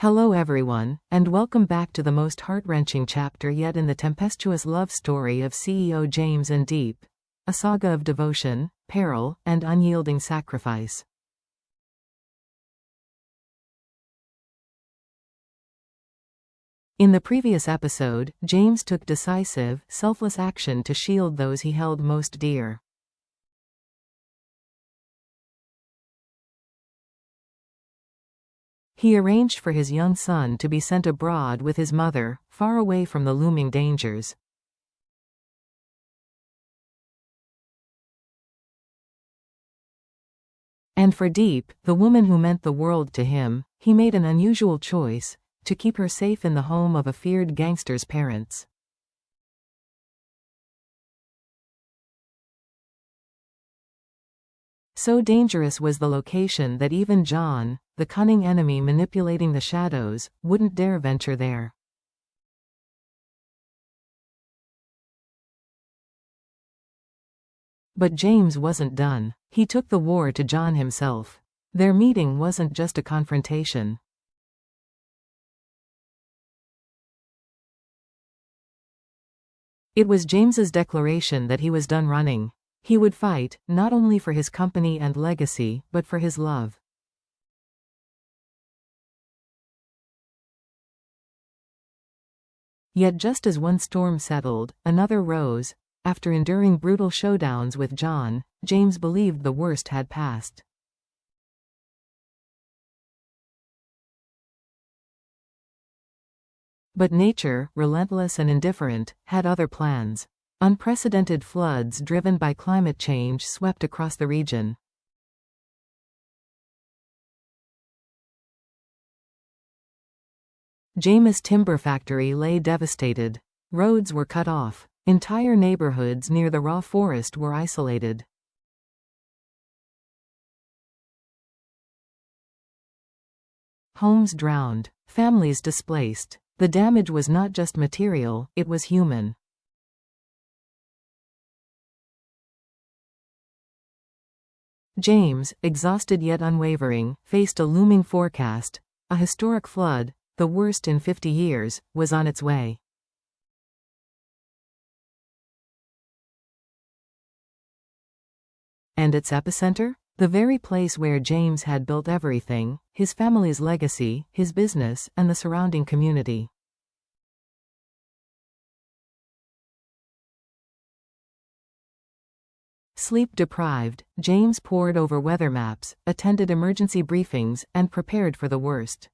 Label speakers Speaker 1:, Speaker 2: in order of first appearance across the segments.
Speaker 1: Hello everyone, and welcome back to the most heart-wrenching chapter yet in the tempestuous love story of CEO James and Deep, a saga of devotion, peril, and unyielding sacrifice. In the previous episode, James took decisive, selfless action to shield those he held most dear. He arranged for his young son to be sent abroad with his mother, far away from the looming dangers. And for Deep, the woman who meant the world to him, he made an unusual choice, to keep her safe in the home of a feared gangster's parents. So dangerous was the location that even John, the cunning enemy manipulating the shadows, wouldn't dare venture there. But James wasn't done. He took the war to John himself. Their meeting wasn't just a confrontation. It was James's declaration that he was done running. He would fight, not only for his company and legacy, but for his love. Yet just as one storm settled, another rose. After enduring brutal showdowns with John, James believed the worst had passed. But nature, relentless and indifferent, had other plans. Unprecedented floods driven by climate change swept across the region. James' timber factory lay devastated. Roads were cut off. Entire neighborhoods near the raw forest were isolated. Homes drowned. Families displaced. The damage was not just material, it was human. James, exhausted yet unwavering, faced a looming forecast. A historic flood, the worst in 50 years, was on its way. And its epicenter? The very place where James had built everything, his family's legacy, his business, and the surrounding community. Sleep-deprived, James pored over weather maps, attended emergency briefings, and prepared for the worst.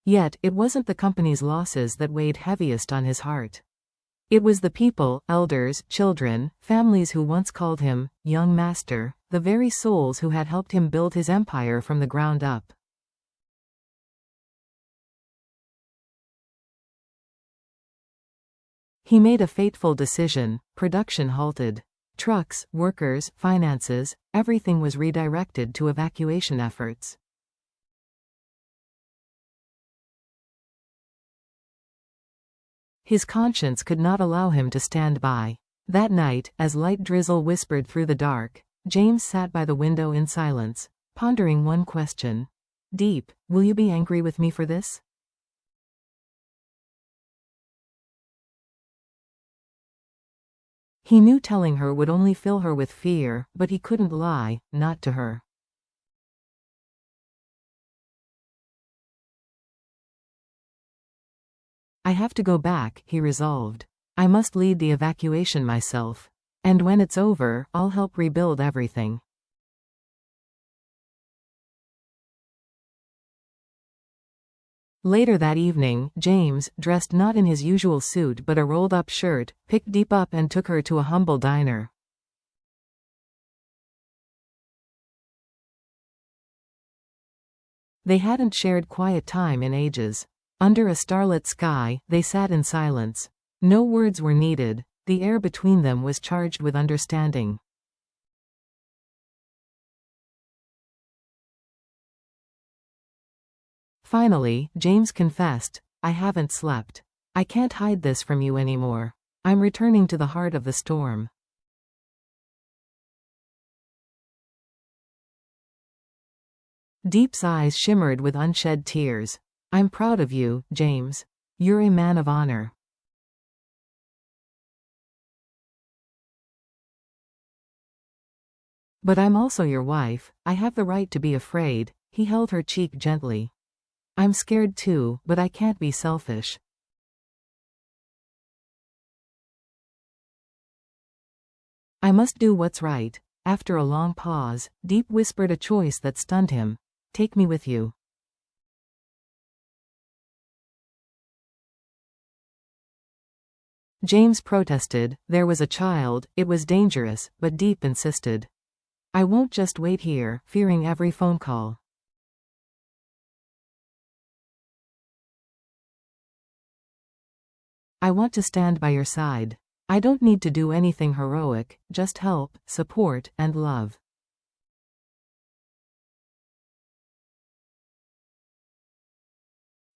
Speaker 1: Yet, it wasn't the company's losses that weighed heaviest on his heart. It was the people, elders, children, families who once called him young master, the very souls who had helped him build his empire from the ground up. He made a fateful decision. Production halted. Trucks, workers, finances, everything was redirected to evacuation efforts. His conscience could not allow him to stand by. That night, as light drizzle whispered through the dark, James sat by the window in silence, pondering one question. Deep, will you be angry with me for this? He knew telling her would only fill her with fear, but he couldn't lie, not to her. I have to go back, he resolved. I must lead the evacuation myself. And when it's over, I'll help rebuild everything. Later that evening, James, dressed not in his usual suit but a rolled-up shirt, picked Deep up and took her to a humble diner. They hadn't shared quiet time in ages. Under a starlit sky, they sat in silence. No words were needed, the air between them was charged with understanding. Finally, James confessed, I haven't slept. I can't hide this from you anymore. I'm returning to the heart of the storm. Deep's eyes shimmered with unshed tears. I'm proud of you, James. You're a man of honor. But I'm also your wife. I have the right to be afraid. He held her cheek gently. I'm scared too, but I can't be selfish. I must do what's right. After a long pause, Deep whispered a choice that stunned him. Take me with you. James protested. There was a child, it was dangerous, but Deep insisted. I won't just wait here, fearing every phone call. I want to stand by your side. I don't need to do anything heroic, just help, support, and love.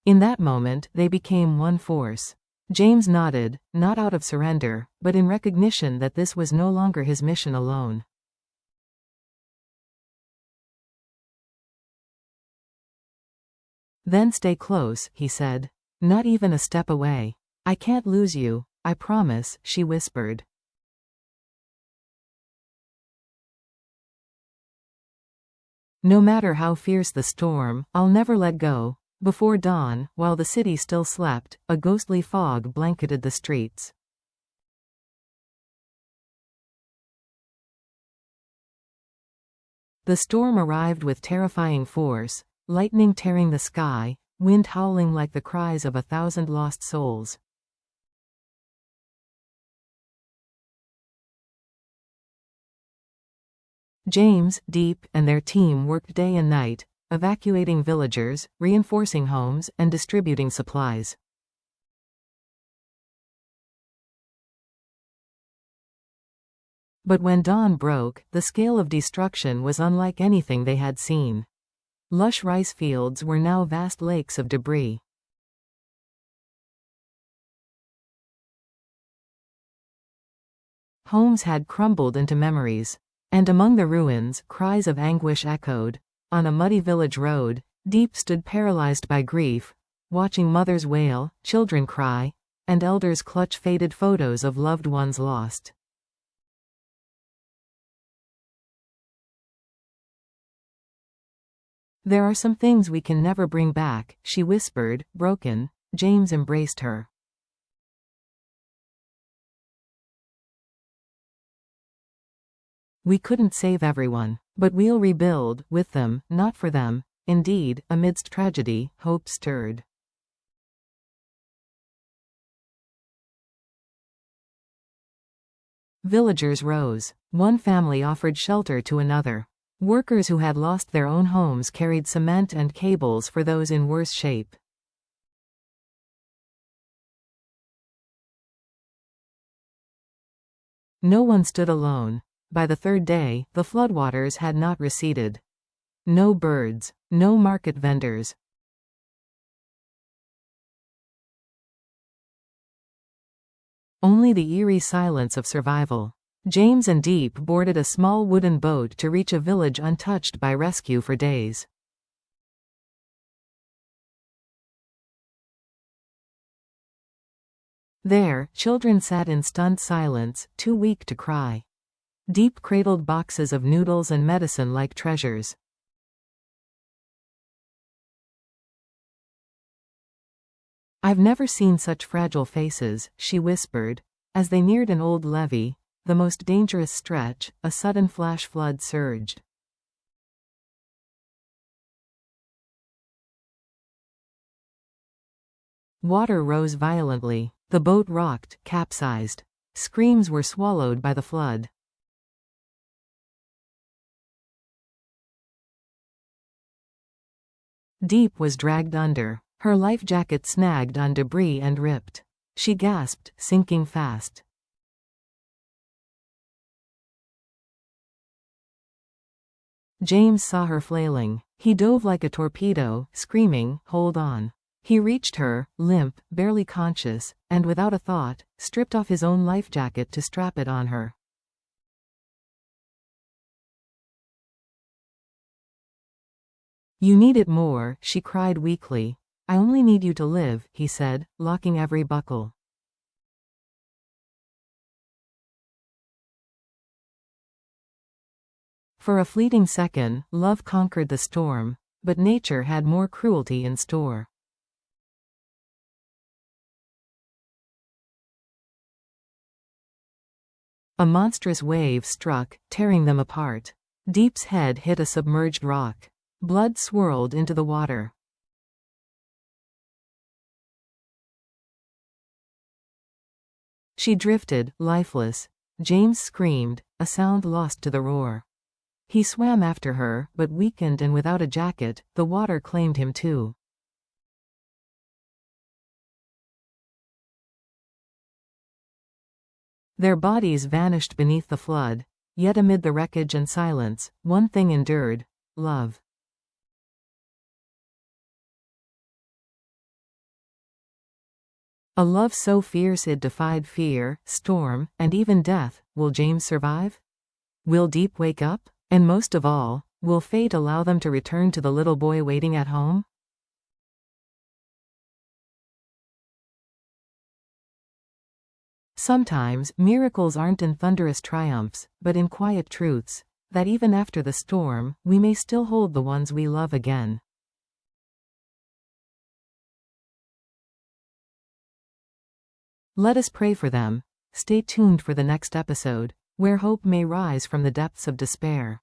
Speaker 1: In that moment, they became one force. James nodded, not out of surrender, but in recognition that this was no longer his mission alone. Then stay close, he said. Not even a step away. I can't lose you, I promise, she whispered. No matter how fierce the storm, I'll never let go. Before dawn, while the city still slept, a ghostly fog blanketed the streets. The storm arrived with terrifying force, lightning tearing the sky, wind howling like the cries of 1,000 lost souls. James, Deep, and their team worked day and night, evacuating villagers, reinforcing homes, and distributing supplies. But when dawn broke, the scale of destruction was unlike anything they had seen. Lush rice fields were now vast lakes of debris. Homes had crumbled into memories. And among the ruins, cries of anguish echoed. On a muddy village road, Deep stood paralyzed by grief, watching mothers wail, children cry, and elders clutch faded photos of loved ones lost. There are some things we can never bring back, she whispered, broken. James embraced her. We couldn't save everyone, but we'll rebuild, with them, not for them. Indeed, amidst tragedy, hope stirred. Villagers rose. One family offered shelter to another. Workers who had lost their own homes carried cement and cables for those in worse shape. No one stood alone. By the third day, the floodwaters had not receded. No birds, no market vendors. Only the eerie silence of survival. James and Deep boarded a small wooden boat to reach a village untouched by rescue for days. There, children sat in stunned silence, too weak to cry. Deep cradled boxes of noodles and medicine like treasures. I've never seen such fragile faces, she whispered. As they neared an old levee, the most dangerous stretch, a sudden flash flood surged. Water rose violently. The boat rocked, capsized. Screams were swallowed by the flood. Deep was dragged under. Her life jacket snagged on debris and ripped. She gasped, sinking fast. James saw her flailing. He dove like a torpedo, screaming, "Hold on." He reached her, limp, barely conscious, and without a thought, stripped off his own life jacket to strap it on her. You need it more, she cried weakly. I only need you to live, he said, locking every buckle. For a fleeting second, love conquered the storm, but nature had more cruelty in store. A monstrous wave struck, tearing them apart. Deep's head hit a submerged rock. Blood swirled into the water. She drifted, lifeless. James screamed, a sound lost to the roar. He swam after her, but weakened and without a jacket, the water claimed him too. Their bodies vanished beneath the flood, yet amid the wreckage and silence, one thing endured: love. A love so fierce it defied fear, storm, and even death. Will James survive? Will Deep wake up? And most of all, will fate allow them to return to the little boy waiting at home? Sometimes, miracles aren't in thunderous triumphs, but in quiet truths, that even after the storm, we may still hold the ones we love again. Let us pray for them. Stay tuned for the next episode, where hope may rise from the depths of despair.